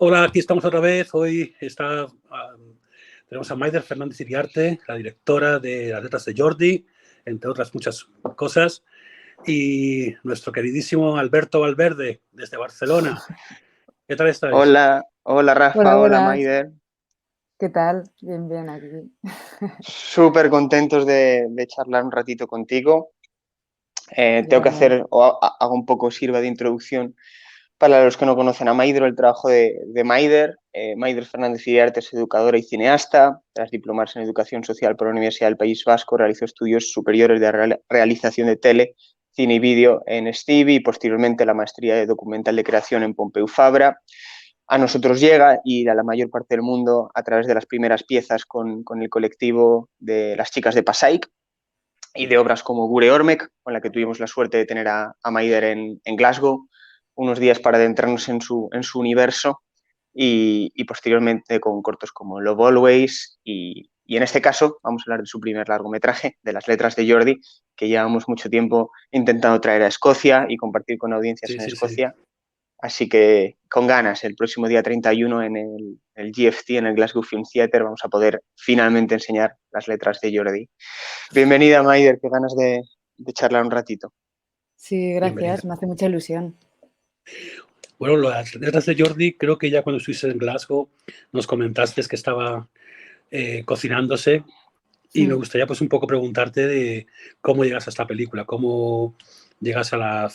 Hola, aquí estamos otra vez. Hoy tenemos a Maider Fernández Iriarte, la directora de Las letras de Jordi, entre otras muchas cosas, y nuestro queridísimo Alberto Valverde, desde Barcelona. ¿Qué tal estáis? Hola, hola Hola, Rafa, hola buenas. Maider. ¿Qué tal? Bien, bien, aquí. Súper contentos de charlar un ratito contigo. Yo Tengo que también. hacer, o hago un poco sirva de introducción para los que no conocen a Maider, el trabajo de Maider. Maider Fernández Iriarte es educadora y cineasta. Tras diplomarse en Educación Social por la Universidad del País Vasco, realizó estudios superiores de realización de tele, cine y vídeo en Stevie y posteriormente la maestría de documental de creación en Pompeu Fabra. A nosotros llega y a la mayor parte del mundo a través de las primeras piezas con el colectivo de las chicas de Pasaic y de obras como Gure Ormek, con la que tuvimos la suerte de tener a Maider en Glasgow, unos días para adentrarnos en su universo y posteriormente con cortos como Love Always y en este caso vamos a hablar de su primer largometraje, de Las letras de Jordi, que llevamos mucho tiempo intentando traer a Escocia y compartir con audiencias Sí, en sí, sí. Escocia. Así que con ganas, el próximo día 31 en el GFT, en el Glasgow Film Theatre, vamos a poder finalmente enseñar Las letras de Jordi. Bienvenida, Maider, qué ganas de charlar un ratito. Sí, Bienvenida. gracias, me hace mucha ilusión. Bueno, Las letras de Jordi, creo que ya cuando estuviste en Glasgow nos comentaste que estaba cocinándose. Y me gustaría pues un poco preguntarte de cómo llegas a esta película, cómo llegas a la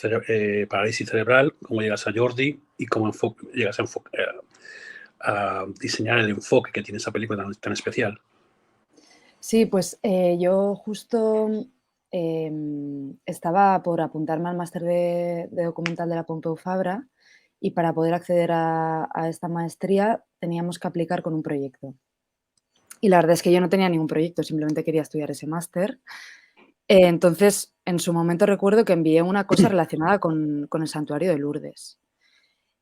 parálisis cerebral, cómo llegas a Jordi y cómo llegas a diseñar el enfoque que tiene esa película tan especial. Sí, pues yo justo estaba por apuntarme al máster de documental de la Pompeu Fabra y para poder acceder a esta maestría teníamos que aplicar con un proyecto. Y la verdad es que yo no tenía ningún proyecto, simplemente quería estudiar ese máster. Entonces, en su momento recuerdo que envié una cosa relacionada con el santuario de Lourdes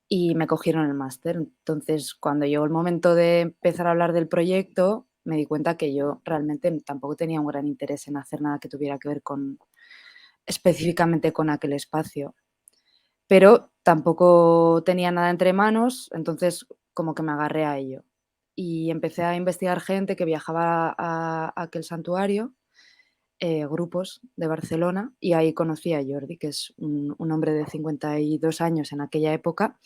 y me cogieron el máster. Entonces, cuando llegó el momento de empezar a hablar del proyecto, me di cuenta que yo realmente tampoco tenía un gran interés en hacer nada que tuviera que ver específicamente con aquel espacio. Pero tampoco tenía nada entre manos, entonces como que me agarré a ello. Y empecé a investigar gente que viajaba a aquel santuario, grupos de Barcelona, y ahí conocí a Jordi, que es un hombre de 52 años en aquella época,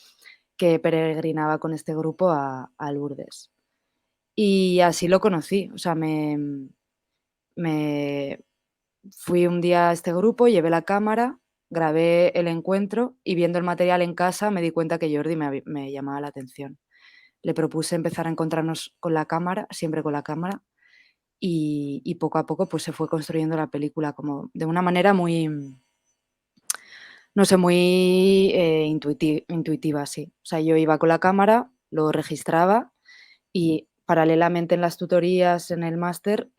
que peregrinaba con este grupo a Lourdes. Y así lo conocí, o sea, me fui un día a este grupo, llevé la cámara, grabé el encuentro y viendo el material en casa me di cuenta que Jordi me llamaba la atención. Le propuse empezar a encontrarnos con la cámara, siempre con la cámara, y poco a poco pues se fue construyendo la película como de una manera muy, no sé, muy intuitiva, sí. O sea, yo iba con la cámara, lo registraba y paralelamente en las tutorías, en el máster,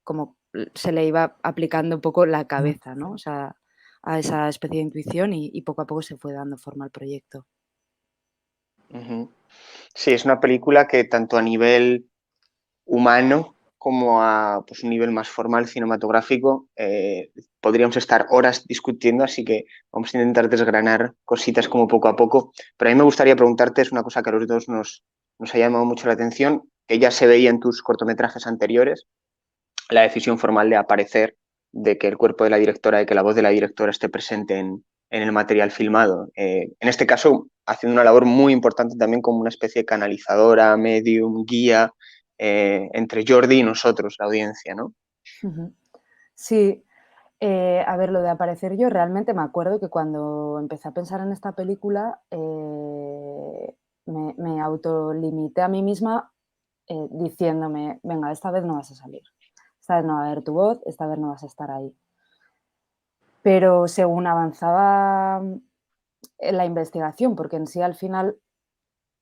como se le iba aplicando un poco la cabeza, ¿no? O sea, a esa especie de intuición y poco a poco se fue dando forma al proyecto. Sí, es una película que tanto a nivel humano como a pues, un nivel más formal cinematográfico podríamos estar horas discutiendo, así que vamos a intentar desgranar cositas como poco a poco. Pero a mí me gustaría preguntarte, es una cosa que a los dos nos ha llamado mucho la atención, que ya se veía en tus cortometrajes anteriores, la decisión formal de aparecer, de que el cuerpo de la directora, de que la voz de la directora esté presente en el material filmado. En este caso, haciendo una labor muy importante también como una especie de canalizadora, medium, guía entre Jordi y nosotros, la audiencia, ¿no? Sí, a ver, lo de aparecer yo, realmente me acuerdo que cuando empecé a pensar en esta película me autolimité a mí misma diciéndome, venga, esta vez no vas a salir, esta vez no va a haber tu voz, esta vez no vas a estar ahí. Pero según avanzaba en la investigación, porque en sí al final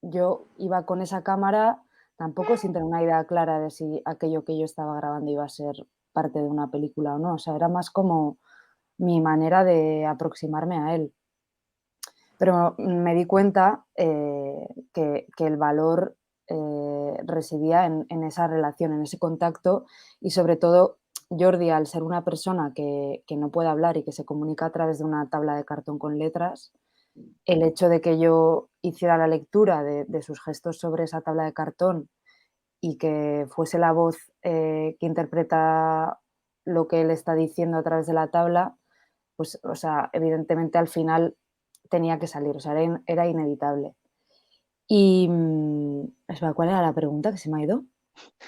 yo iba con esa cámara tampoco sin tener una idea clara de si aquello que yo estaba grabando iba a ser parte de una película o no, o sea, era más como mi manera de aproximarme a él. Pero me di cuenta que el valor residía en esa relación, en ese contacto y sobre todo Jordi, al ser una persona que no puede hablar y que se comunica a través de una tabla de cartón con letras, el hecho de que yo hiciera la lectura de sus gestos sobre esa tabla de cartón y que fuese la voz que interpreta lo que él está diciendo a través de la tabla, pues, o sea, evidentemente al final tenía que salir, o sea, era inevitable. Y, espera, ¿cuál era la pregunta que se me ha ido?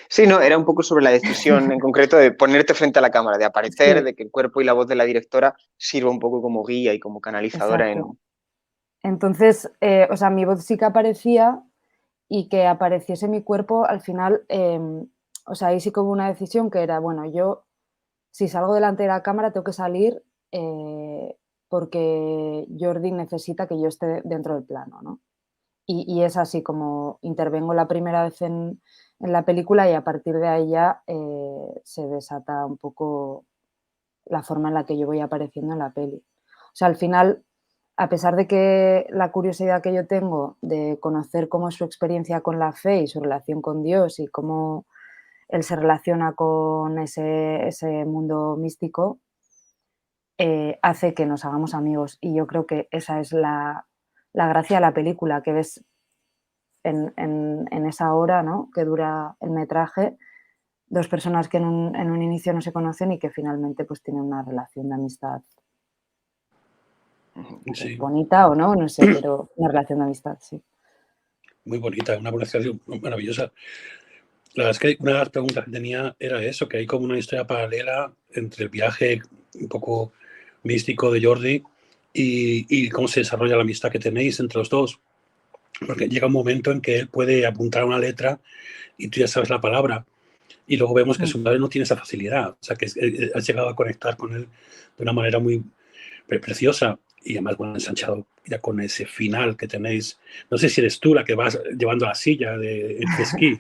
Sí, no, era un poco sobre la decisión en concreto de ponerte frente a la cámara, de aparecer, Sí, de que el cuerpo y la voz de la directora sirva un poco como guía y como canalizadora exacto. en... Entonces, o sea, mi voz sí que aparecía y que apareciese mi cuerpo al final, o sea, ahí sí que hubo una decisión que era, bueno, yo si salgo delante de la cámara tengo que salir porque Jordi necesita que yo esté dentro del plano, ¿no? Y es así como intervengo la primera vez en la película y a partir de ahí ya se desata un poco la forma en la que yo voy apareciendo en la peli. O sea, al final, a pesar de que la curiosidad que yo tengo de conocer cómo es su experiencia con la fe y su relación con Dios y cómo él se relaciona con ese mundo místico, hace que nos hagamos amigos. Y yo creo que esa es la gracia de la película, que ves en esa hora, ¿no?, que dura el metraje, dos personas que en un inicio no se conocen y que finalmente pues tienen una relación de amistad Sí, bonita o no, no sé, pero una relación de amistad, sí. muy bonita, una conversación maravillosa. La verdad es que una de las preguntas que tenía era eso, que hay como una historia paralela entre el viaje un poco místico de Jordi y cómo se desarrolla la amistad que tenéis entre los dos. Porque llega un momento en que él puede apuntar una letra y tú ya sabes la palabra. Y luego vemos que Mm. su madre no tiene esa facilidad. O sea, que has llegado a conectar con él de una manera muy preciosa. Y además, bueno, ensanchado ya con ese final que tenéis. No sé si eres tú la que vas llevando la silla de esquí.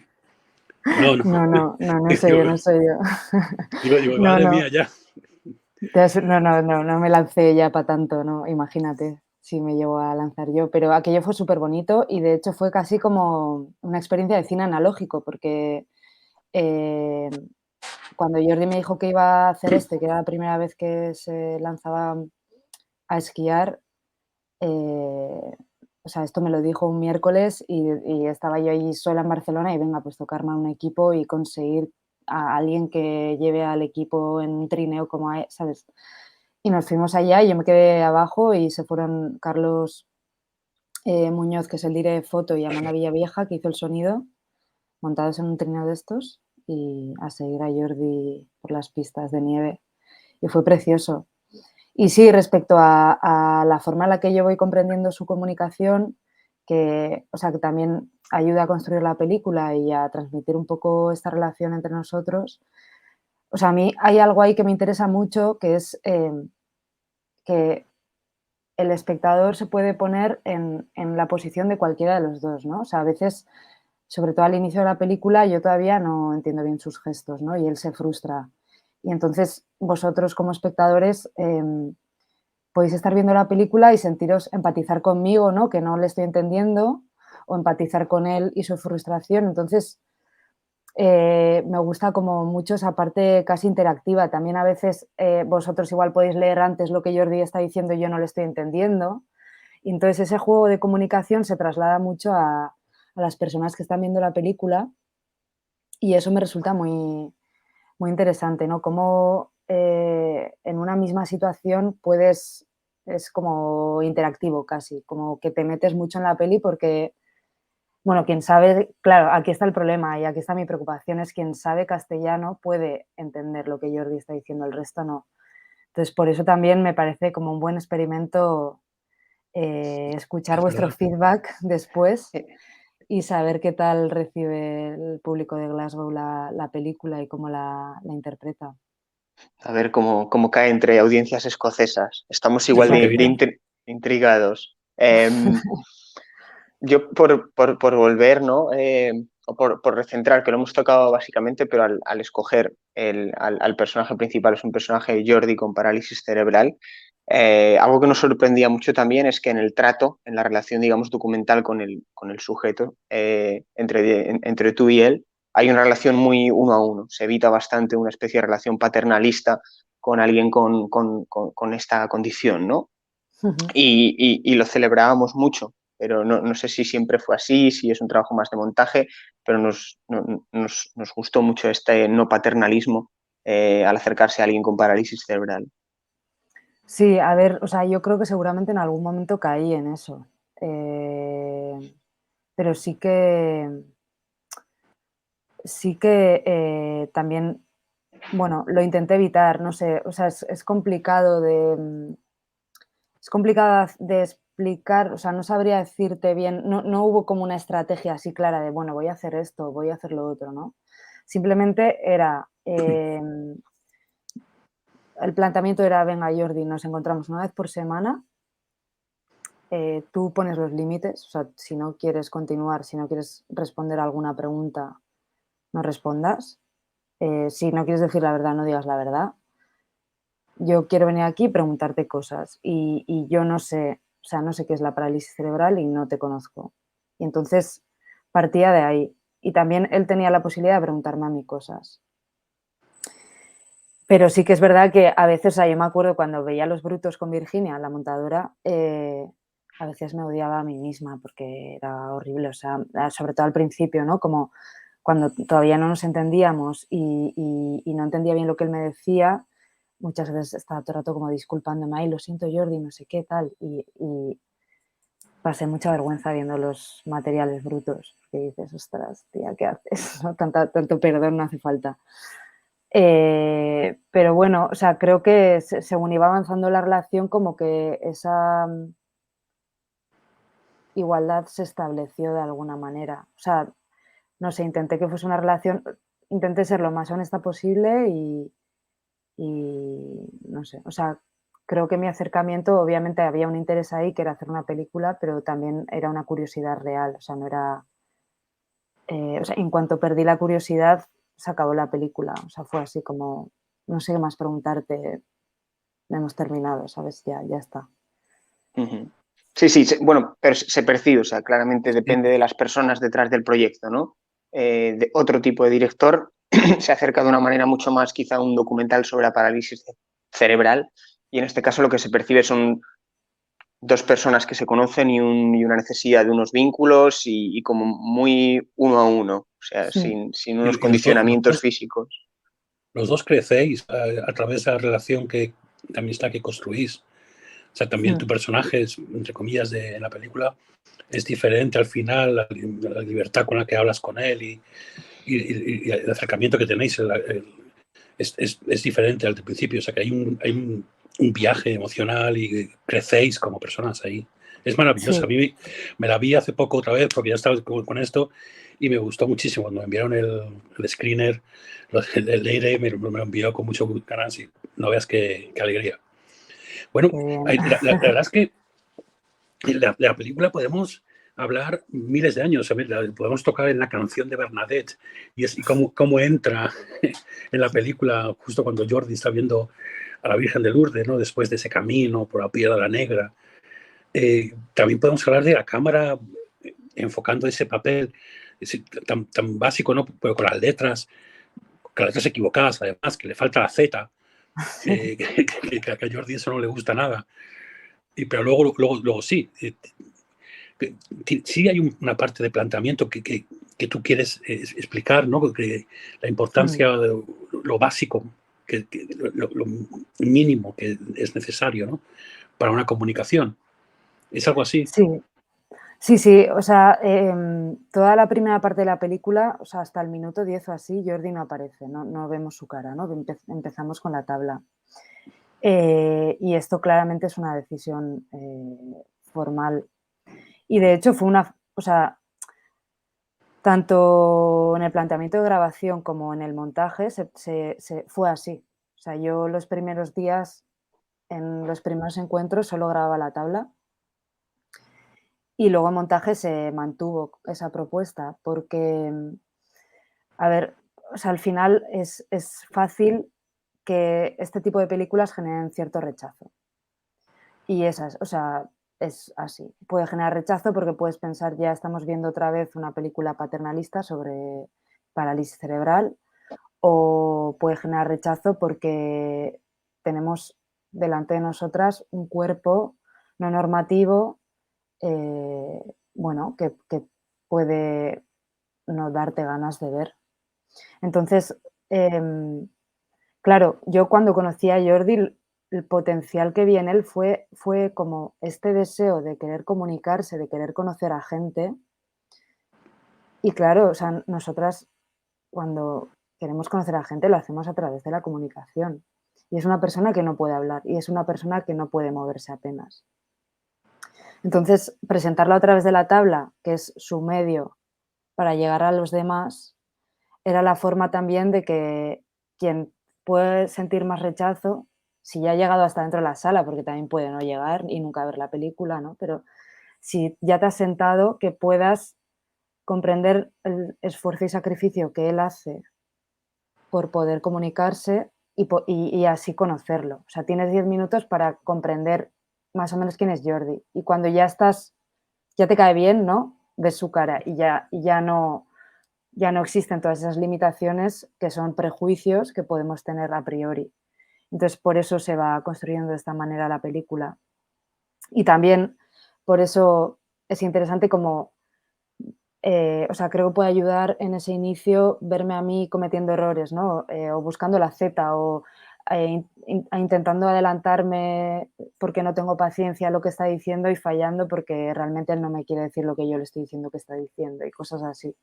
No, no. No, no, no, no soy yo, Digo, no soy yo. No, madre no, mía, ya. no, no, no, no me lancé ya para tanto, no, imagínate si me llevo a lanzar yo, pero aquello fue súper bonito y de hecho fue casi como una experiencia de cine analógico, porque eh, cuando Jordi me dijo que iba a hacer que era la primera vez que se lanzaba a esquiar, o sea, esto me lo dijo un miércoles y estaba yo allí sola en Barcelona y venga, pues tocarme a un equipo y conseguir a alguien que lleve al equipo en un trineo como ¿sabes? Y nos fuimos allá y yo me quedé abajo y se fueron Carlos Muñoz, que es el director de foto, y Amanda Villavieja, que hizo el sonido, montados en un trineo de estos y a seguir a Jordi por las pistas de nieve. Y fue precioso. Y sí, respecto a la forma en la que yo voy comprendiendo su comunicación, que, o sea, que también ayuda a construir la película y a transmitir un poco esta relación entre nosotros. O sea, a mí hay algo ahí que me interesa mucho, que es que el espectador se puede poner en la posición de cualquiera de los dos, ¿no? O sea, a veces, sobre todo al inicio de la película, yo todavía no entiendo bien sus gestos, ¿no? Y él se frustra. Y entonces vosotros como espectadores podéis estar viendo la película y sentiros empatizar conmigo, ¿no? Que no le estoy entendiendo, o empatizar con él y su frustración. Entonces, me gusta como mucho esa parte casi interactiva. También a veces vosotros igual podéis leer antes lo que Jordi está diciendo y yo no le estoy entendiendo. Y entonces ese juego de comunicación se traslada mucho a las personas que están viendo la película y eso me resulta muy, muy interesante, ¿no? Cómo en una misma situación es como interactivo casi, como que te metes mucho en la peli porque, bueno, quien sabe, claro, aquí está el problema y aquí está mi preocupación, es quien sabe castellano puede entender lo que Jordi está diciendo, el resto no. Entonces, por eso también me parece como un buen experimento escuchar Es vuestro verdad. feedback después y saber qué tal recibe el público de Glasgow la película y cómo la interpreta. A ver cómo cae entre audiencias escocesas. Estamos igual de, Exacto. intrigados. Yo por volver, ¿no? O por recentrar, que lo hemos tocado básicamente, pero al escoger al personaje principal, es un personaje Jordi con parálisis cerebral, algo que nos sorprendía mucho también es que en el trato, en la relación, digamos, documental con el sujeto, entre tú y él, hay una relación muy uno a uno. Se evita bastante una especie de relación paternalista con alguien con esta condición, ¿no? y lo celebrábamos mucho, pero no sé si siempre fue así, si es un trabajo más de montaje, pero nos gustó mucho este no paternalismo al acercarse a alguien con parálisis cerebral. Sí, a ver, o sea, yo creo que seguramente en algún momento caí en eso. Pero sí que también, bueno, lo intenté evitar, no sé, o sea, es complicado es complicado de explicar, o sea, no sabría decirte bien, no hubo como una estrategia así clara de, bueno, voy a hacer esto, voy a hacer lo otro, ¿no? Simplemente era, el planteamiento era, venga, Jordi, nos encontramos una vez por semana, tú pones los límites, o sea, si no quieres continuar, si no quieres responder a alguna pregunta, no respondas. Si no quieres decir la verdad, no digas la verdad. Yo quiero venir aquí y preguntarte cosas y yo no sé, o sea, no sé qué es la parálisis cerebral y no te conozco. Y entonces partía de ahí. Y también él tenía la posibilidad de preguntarme a mí cosas. Pero sí que es verdad que a veces, o sea, yo me acuerdo cuando veía Los Brutos con Virginia, la montadora, a veces me odiaba a mí misma porque era horrible, o sea, sobre todo al principio, ¿no? Como cuando todavía no nos entendíamos y no entendía bien lo que él me decía, muchas veces estaba todo el rato como disculpándome, ay, lo siento Jordi, no sé qué, tal, y pasé mucha vergüenza viendo los materiales brutos, que dices, ostras, tía, ¿qué haces? ¿No? Tanto perdón no hace falta. Pero bueno, o sea, creo que según iba avanzando la relación, como que esa igualdad se estableció de alguna manera. O sea, no sé, intenté que fuese una relación, intenté ser lo más honesta posible y no sé, o sea, creo que mi acercamiento, obviamente había un interés ahí que era hacer una película, pero también era una curiosidad real, o sea, no era, o sea, en cuanto perdí la curiosidad, se acabó la película, o sea, fue así como, no sé qué más preguntarte, hemos terminado, ¿sabes? Ya está. Sí, sí, bueno, pero se percibe, o sea, claramente depende de las personas detrás del proyecto, ¿no? De otro tipo de director se acerca de una manera mucho más quizá a un documental sobre la parálisis cerebral y en este caso lo que se percibe son dos personas que se conocen y una necesidad de unos vínculos y como muy uno a uno, o sea, sin unos Y condicionamientos físicos. Los dos crecéis a través de la relación que también está que construís. O sea, también tu personaje, es, entre comillas, en la película, es diferente al final, la libertad con la que hablas con él y el acercamiento que tenéis es diferente al del principio. O sea, que hay un viaje emocional y crecéis como personas ahí. Es maravilloso. Sí. A mí me la vi hace poco otra vez porque ya estaba con esto y me gustó muchísimo. Cuando me enviaron el screener, el Leire me lo envió con mucho ganas y no veas qué alegría. Bueno, Qué bien. la verdad es que la película podemos hablar miles de años, podemos tocar en la canción de Bernadette y cómo entra en la película justo cuando Jordi está viendo a la Virgen de Lourdes, ¿no? Después de ese camino por la Piedra Negra. También podemos hablar de la cámara enfocando ese papel tan básico, ¿no? Pero con las letras equivocadas, además, que le falta la Z, que a Jordi eso no le gusta nada. Pero luego sí, sí hay una parte de planteamiento que tú quieres explicar, ¿no? Porque la importancia de lo básico, lo mínimo que es necesario, ¿no? Para una comunicación. Es algo así. Sí, sí, o sea, toda la primera parte de la película, o sea, hasta el minuto 10 o así, Jordi no aparece, no vemos su cara, ¿no? Empezamos con la tabla. Y esto claramente es una decisión formal. Y de hecho fue o sea, tanto en el planteamiento de grabación como en el montaje fue así. O sea, yo los primeros días, en los primeros encuentros, solo grababa la tabla. Y luego en montaje se mantuvo esa propuesta porque, a ver, o sea, al final es fácil que este tipo de películas generen cierto rechazo. Y o sea, es así. Puede generar rechazo porque puedes pensar, ya estamos viendo otra vez una película paternalista sobre parálisis cerebral, o puede generar rechazo porque tenemos delante de nosotras un cuerpo, no normativo, bueno, que puede no darte ganas de ver. Entonces, claro, yo cuando conocí a Jordi, el potencial que vi en él fue como este deseo de querer comunicarse, de querer conocer a gente. Y claro, o sea, nosotras cuando queremos conocer a gente lo hacemos a través de la comunicación. Y es una persona que no puede hablar y es una persona que no puede moverse apenas. Entonces, presentarlo a través de la tabla, que es su medio para llegar a los demás, era la forma también de que quien puede sentir más rechazo, si ya ha llegado hasta dentro de la sala, porque también puede no llegar y nunca ver la película, ¿no? Pero si ya te has sentado, que puedas comprender el esfuerzo y sacrificio que él hace por poder comunicarse y así conocerlo. O sea, tienes 10 minutos para comprender más o menos quién es Jordi. Y cuando ya estás, ya te cae bien, ¿no? Ves su cara y ya no existen todas esas limitaciones que son prejuicios que podemos tener a priori. Entonces, por eso se va construyendo de esta manera la película. Y también por eso es interesante como, o sea, creo que puede ayudar en ese inicio verme a mí cometiendo errores, ¿no? O buscando la Z o intentando adelantarme porque no tengo paciencia a lo que está diciendo y fallando porque realmente él no me quiere decir lo que yo le estoy diciendo que está diciendo y cosas así.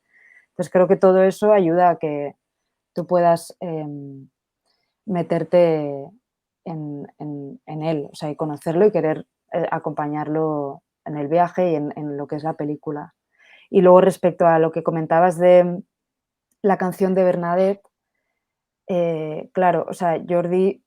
Entonces creo que todo eso ayuda a que tú puedas meterte en él, o sea, y conocerlo y querer acompañarlo en el viaje y en lo que es la película. Y luego respecto a lo que comentabas de la canción de Bernadette, claro, o sea, Jordi,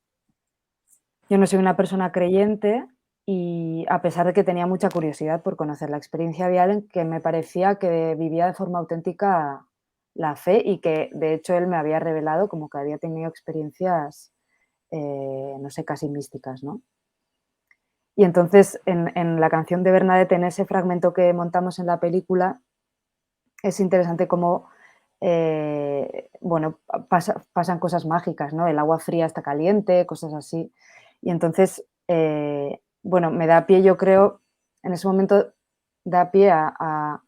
yo no soy una persona creyente y a pesar de que tenía mucha curiosidad por conocer la experiencia de Allen, que me parecía que vivía de forma auténtica la fe y que de hecho él me había revelado como que había tenido experiencias, no sé, casi místicas, ¿no? Y entonces en la canción de Bernadette, en ese fragmento que montamos en la película, es interesante cómo, bueno, pasan cosas mágicas, ¿no? El agua fría está caliente, cosas así. Y entonces, bueno, me da pie, yo creo, en ese momento da pie a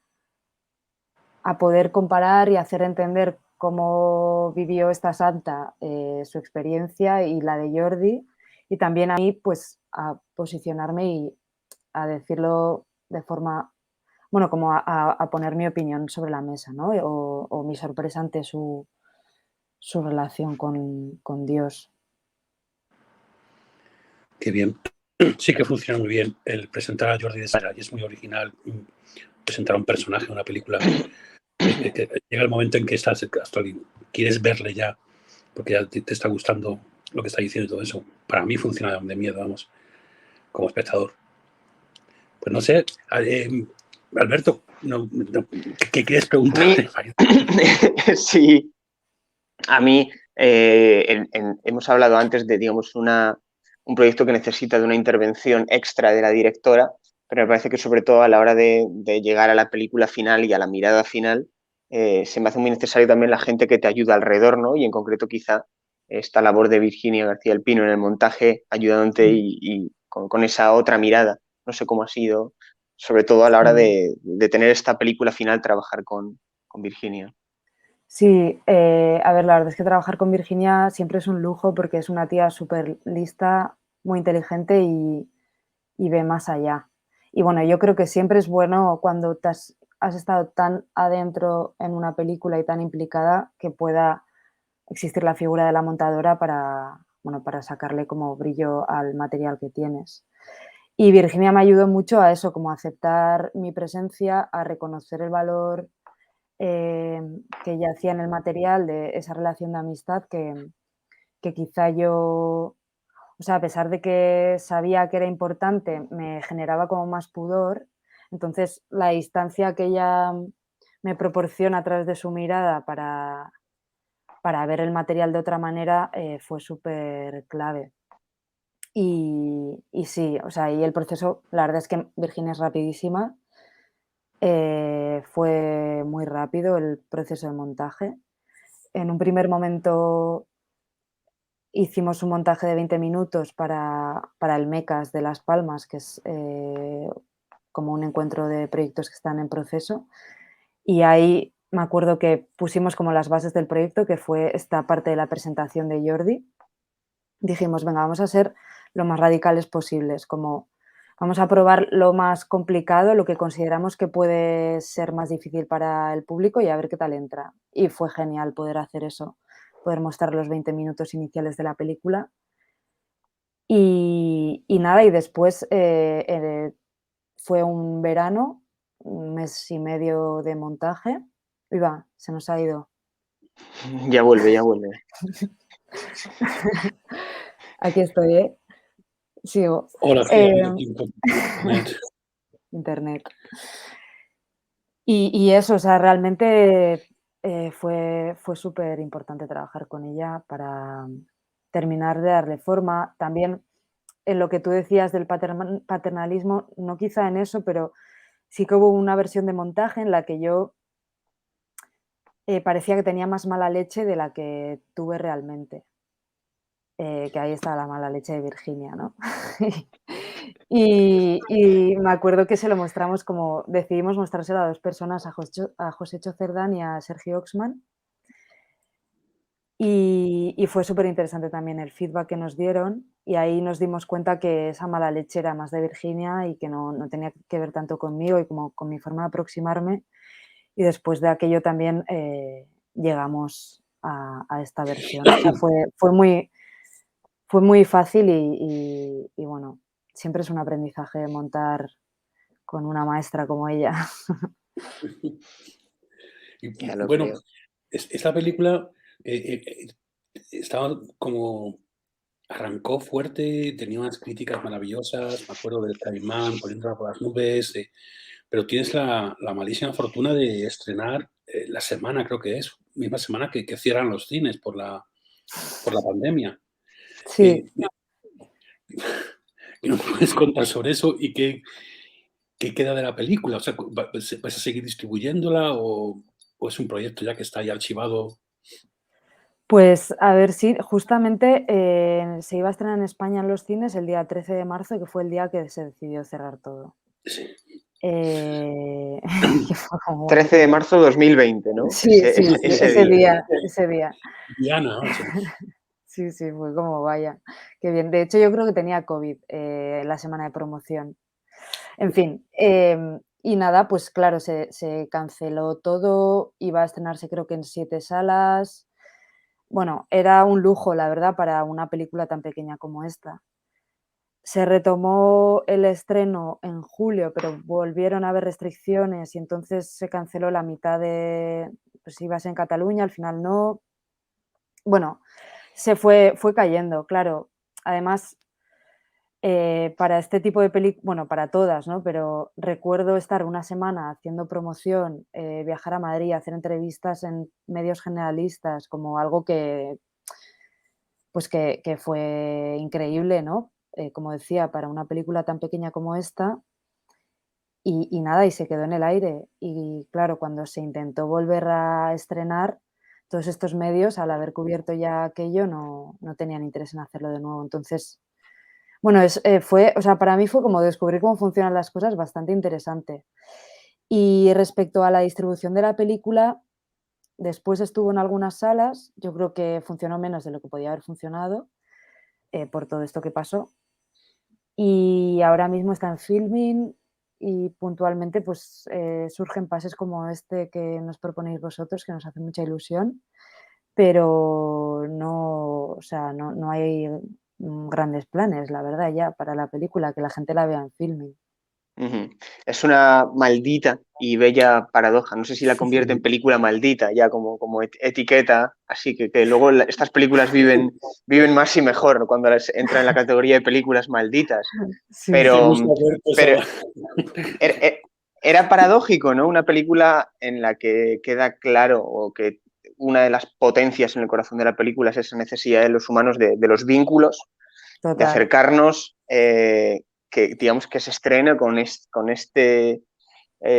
poder comparar y hacer entender cómo vivió esta santa su experiencia y la de Jordi, y también a mí, pues, a posicionarme y a decirlo de forma, bueno, como a poner mi opinión sobre la mesa, ¿no? O mi sorpresa ante su relación con Dios. Qué bien. Sí que funciona muy bien el presentar a Jordi de Sara y es muy original presentar a un personaje en una película. Que llega el momento en que quieres verle ya porque ya te está gustando lo que está diciendo y todo eso. Para mí funciona de miedo, vamos, como espectador. Pues no sé, Alberto, ¿qué quieres preguntarle? Sí, a mí hemos hablado antes de, digamos, un proyecto que necesita de una intervención extra de la directora, pero me parece que sobre todo a la hora de llegar a la película final y a la mirada final, se me hace muy necesario también la gente que te ayuda alrededor, ¿no? Y en concreto quizá esta labor de Virginia García del Pino en el montaje, ayudándote y con esa otra mirada. No sé cómo ha sido, sobre todo a la hora de tener esta película final, trabajar con Virginia. Sí, a ver, la verdad es que trabajar con Virginia siempre es un lujo porque es una tía súper lista, muy inteligente y ve más allá. Y bueno, yo creo que siempre es bueno cuando has estado tan adentro en una película y tan implicada que pueda existir la figura de la montadora para, bueno, para sacarle como brillo al material que tienes. Y Virginia me ayudó mucho a eso, como a aceptar mi presencia, a reconocer el valor que ella hacía en el material de esa relación de amistad que quizá yo, o sea, a pesar de que sabía que era importante, me generaba como más pudor. Entonces, la distancia que ella me proporciona a través de su mirada para ver el material de otra manera fue súper clave. Y sí, o sea, y el proceso, la verdad es que Virginia es rapidísima. Fue muy rápido el proceso de montaje. En un primer momento hicimos un montaje de 20 minutos para el MECAS de Las Palmas, que es como un encuentro de proyectos que están en proceso. Y ahí me acuerdo que pusimos como las bases del proyecto, que fue esta parte de la presentación de Jordi. Dijimos, venga, vamos a ser lo más radicales posibles, como vamos a probar lo más complicado, lo que consideramos que puede ser más difícil para el público y a ver qué tal entra. Y fue genial poder hacer eso, poder mostrar los 20 minutos iniciales de la película. Y nada, y después fue un verano, un mes y medio de montaje. Iba, se nos ha ido. Ya vuelve, ya vuelve. Aquí estoy, ¿eh? Sigo. Hola, Internet. Y eso, o sea, realmente fue súper importante trabajar con ella para terminar de darle forma. También en lo que tú decías del paternalismo, no quizá en eso, pero sí que hubo una versión de montaje en la que yo parecía que tenía más mala leche de la que tuve realmente. Que ahí está la mala leche de Virginia, ¿no? y me acuerdo que se lo mostramos como, decidimos mostrárselo a dos personas, a Josécho Cerdán y a Sergio Oxman. Y fue súper interesante también el feedback que nos dieron y ahí nos dimos cuenta que esa mala leche era más de Virginia y que no tenía que ver tanto conmigo y como con mi forma de aproximarme. Y después de aquello también llegamos a esta versión. O sea, fue muy fácil y bueno, siempre es un aprendizaje montar con una maestra como ella. Ya lo Bueno, creo. esta película estaba como... Arrancó fuerte, tenía unas críticas maravillosas, me acuerdo del Caimán poniéndola por las nubes, pero tienes la malísima fortuna de estrenar la semana, creo que es, misma semana que cierran los cines por la pandemia. Sí. ¿Qué nos puedes contar sobre eso y qué queda de la película? O sea, ¿vas a seguir distribuyéndola o es un proyecto ya que está ahí archivado? Pues a ver, sí, justamente se iba a estrenar en España en los cines el día 13 de marzo, que fue el día que se decidió cerrar todo. Sí. Que fue como, bueno, 13 de marzo de 2020, ¿no? sí, ese día. día. Diana, ¿no? Sí, fue como, vaya, qué bien. De hecho, yo creo que tenía COVID la semana de promoción. En fin, y nada, pues claro, se canceló todo, iba a estrenarse creo que en 7 salas. Bueno, era un lujo, la verdad, para una película tan pequeña como esta. Se retomó el estreno en julio, pero volvieron a haber restricciones y entonces se canceló la mitad de, pues iba a ser en Cataluña, al final no. Bueno, se fue cayendo, claro. Además, para este tipo de películas, bueno, para todas, ¿no? Pero recuerdo estar una semana haciendo promoción, viajar a Madrid, hacer entrevistas en medios generalistas, como algo que, pues que fue increíble, ¿no? Como decía, para una película tan pequeña como esta. Y nada, y se quedó en el aire. Y claro, cuando se intentó volver a estrenar, todos estos medios, al haber cubierto ya aquello, no tenían interés en hacerlo de nuevo. Entonces, bueno, o sea, para mí fue como descubrir cómo funcionan las cosas bastante interesante. Y respecto a la distribución de la película, después estuvo en algunas salas, yo creo que funcionó menos de lo que podía haber funcionado por todo esto que pasó. Y ahora mismo está en filming y puntualmente pues surgen pases como este que nos proponéis vosotros, que nos hace mucha ilusión, pero no, o sea, no hay grandes planes, la verdad, ya para la película, que la gente la vea en filming. Es una maldita y bella paradoja. No sé si la convierte en película maldita, ya como etiqueta, así que luego estas películas viven más y mejor cuando entran en la categoría de películas malditas. Sí, Te Pero, gusta ver pero cosas. era paradójico, ¿no? Una película en la que queda claro o que una de las potencias en el corazón de la película es esa necesidad de los humanos de los vínculos, de total. acercarnos, que digamos que se estrena con este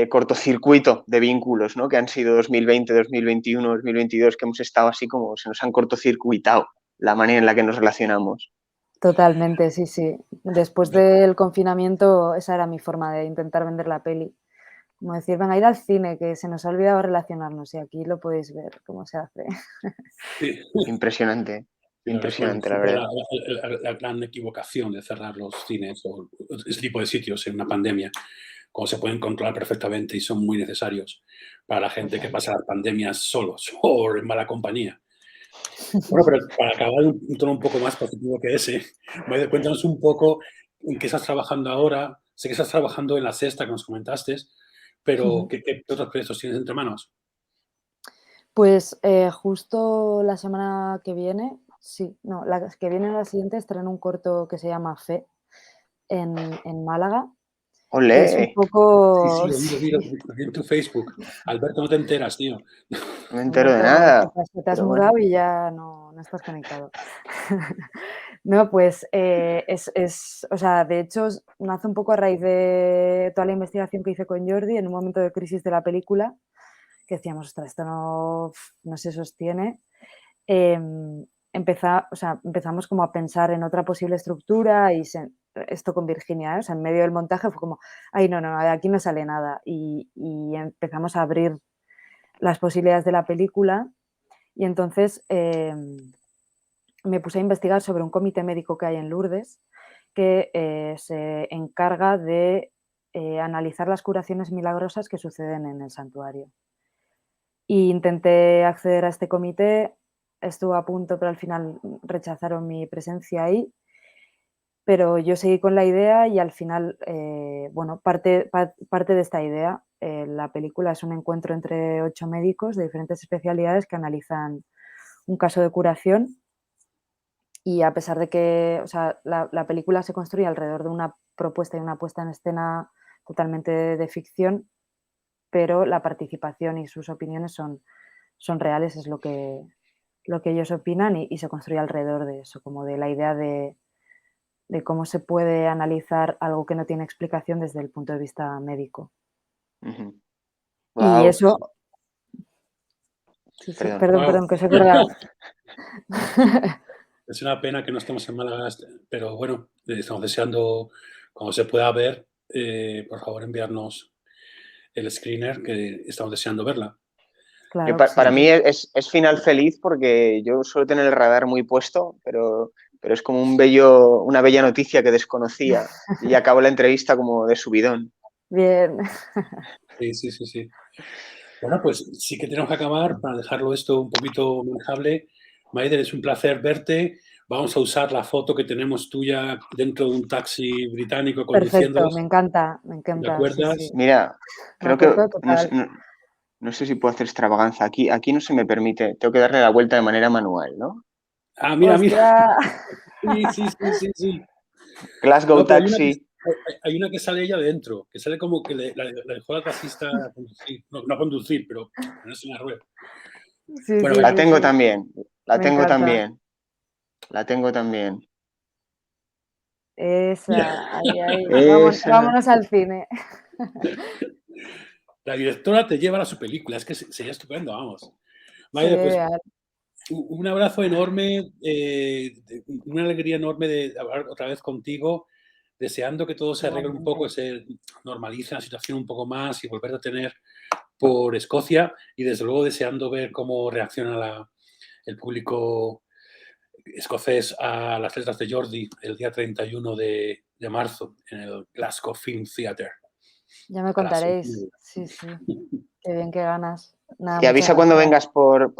cortocircuito de vínculos, ¿no? Que han sido 2020, 2021, 2022, que hemos estado así como se nos han cortocircuitado la manera en la que nos relacionamos. Totalmente, sí, sí. Después del confinamiento, esa era mi forma de intentar vender la peli. Como decir, venga, ir al cine, que se nos ha olvidado relacionarnos y aquí lo podéis ver cómo se hace. Sí. Impresionante, impresionante, la Fue verdad. la gran equivocación de cerrar los cines o ese tipo de sitios en una pandemia, como se pueden controlar perfectamente y son muy necesarios para la gente que pasa las pandemias solos o en mala compañía. Bueno, pero para acabar en un tono un poco más positivo que ese, Maider, cuéntanos un poco en qué estás trabajando ahora. Sé que estás trabajando en La Sexta, que nos comentaste, pero ¿qué otros proyectos tienes entre manos? Pues justo la semana que viene, sí, no, la que viene o la siguiente estreno un corto que se llama Fe en Málaga, que es un ¡Olé! Sí, poco... lo vi en tu Facebook. Alberto, no te enteras, tío. No me entero de Alberto, nada, te has pero bueno. mudado y ya no estás conectado. No, pues o sea, de hecho, nace un poco a raíz de toda la investigación que hice con Jordi en un momento de crisis de la película, que decíamos, ostras, esto no se sostiene. O sea, empezamos como a pensar en otra posible estructura y esto con Virginia, ¿eh? O sea, en medio del montaje fue como, ay, no, de aquí no sale nada. Y empezamos a abrir las posibilidades de la película y entonces me puse a investigar sobre un comité médico que hay en Lourdes que se encarga de analizar las curaciones milagrosas que suceden en el santuario. Y intenté acceder a este comité, estuve a punto, pero al final rechazaron mi presencia ahí. Pero yo seguí con la idea y al final, bueno, parte de esta idea, la película es un encuentro entre 8 médicos de diferentes especialidades que analizan un caso de curación y a pesar de que, o sea, la película se construye alrededor de una propuesta y una puesta en escena totalmente de ficción, pero la participación y sus opiniones son reales, es lo que ellos opinan y se construye alrededor de eso, como de la idea de cómo se puede analizar algo que no tiene explicación desde el punto de vista médico. Y Wow, eso... Sí, perdón. Wow. perdón, que se corta. Es una pena que no estemos en Málaga, pero bueno, estamos deseando, cuando se pueda ver, por favor enviarnos el screener, que estamos deseando verla. Claro, sí, Para sí. mí es final feliz porque yo suelo tener el radar muy puesto, pero es como una bella noticia que desconocía y acabo la entrevista como de subidón. Bien. Sí. Bueno, pues sí que tenemos que acabar para dejarlo esto un poquito manejable. Maider, es un placer verte. Vamos a usar la foto que tenemos tuya dentro de un taxi británico Perfecto, conduciéndolos. me ¿Te encanta, sí, sí. acuerdas? Mira, Me creo que acuerdo total. no sé si puedo hacer extravaganza. Aquí no se me permite. Tengo que darle la vuelta de manera manual, ¿no? Ah, mira. ¡Ostras! Sí. Glasgow No, pero Taxi. hay una que sale ella dentro, que sale como que la dejó la taxista a conducir. No a conducir, pero ponerse en la rueda. Sí, Bueno, sí, La sí, tengo sí. también. La Me tengo encanta. también. La tengo también. mira, Esa, ahí. Esa. Vámonos al cine. la directora te lleva a su película, es que sería estupendo, vamos. Maide, pues Genial. un abrazo enorme, una alegría enorme de hablar otra vez contigo, deseando que todo se arregle un Igualmente. poco, se normalice la situación un poco más y volver a tener por Escocia y desde luego deseando ver cómo reacciona el público escocés a las letras de Jordi el día 31 de marzo en el Glasgow Film Theatre. Ya me A las 6. contaréis. Sí, sí. Qué bien, qué ganas. Nada, Y muchas avisa cuando gracias. vengas por